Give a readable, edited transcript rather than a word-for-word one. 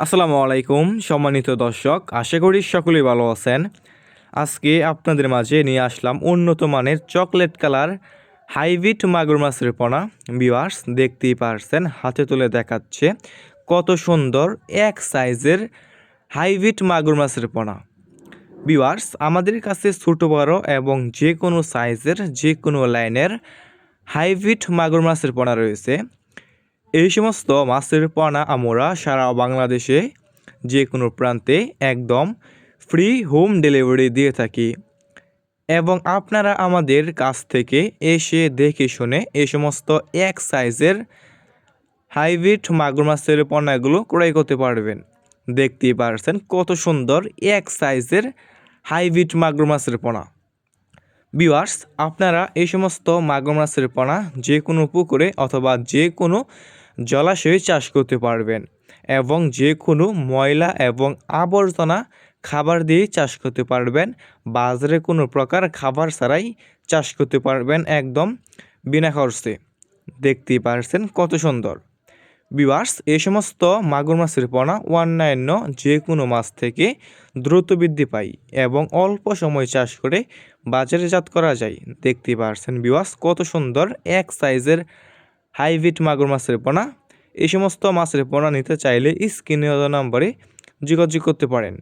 আসসালামু আলাইকুম সম্মানিত দর্শক, আশা করি সকলেই ভালো আছেন। আজকে আপনাদের মাঝে নিয়ে আসলাম উন্নত মানের চকলেট কালার হাইব্রিড মাগুর মাছের পোনা। ভিউয়ার্স, দেখতেই পারছেন, হাতে তুলে দেখাচ্ছে কত সুন্দর এক সাইজের হাইব্রিড মাগুর মাছের পোনা। ভিউয়ার্স, আমাদের কাছে ছোট বড় এবং যে কোনো সাইজের যে কোনো লাইনের হাইব্রিড মাগুর মাছের পোনা রয়েছে। এই সমস্ত মাছের পোনা আমরা সারা বাংলাদেশে যে কোনো প্রান্তে একদম ফ্রি হোম ডেলিভারি দিয়ে থাকি এবং আপনারা আমাদের কাছ থেকে এসে দেখে শুনে এই সমস্ত এক সাইজের হাইব্রিড মাগুর মাছের পোনাগুলো ক্রয় করতে পারবেন। দেখতেই পারছেন কত সুন্দর এক সাইজের হাইব্রিড মাগুর মাছের পোনা। ভিউয়ার্স, আপনারা এই সমস্ত মাগুর মাছের পোনা যে কোনো পুকুরে অথবা যে কোনো জলাশয়ে চাষ করতে পারবেন এবং যে কোনো ময়লা এবং আবর্জনা খাবার দিয়ে চাষ করতে পারবেন। বাজারে কোনো প্রকার খাবার ছাড়াই চাষ করতে পারবেন একদম বিনা খরচে। দেখতেই পারছেন কত সুন্দর। ভিউয়ার্স, এই সমস্ত মাগুর মাছের পোনা অন্যান্য যে কোনো মাছ থেকে দ্রুত বৃদ্ধি পায় এবং অল্প সময় চাষ করে বাজারজাত করা যায়। দেখতেই পারছেন ভিউয়ার্স, কত সুন্দর এক সাইজের হাইব্রিড মাগুর মাছের পোনা। এই সমস্ত মাছের পোনা নিতে চাইলে স্ক্রিনে দেওয়া নম্বরে যোগাযোগ করতে পারেন।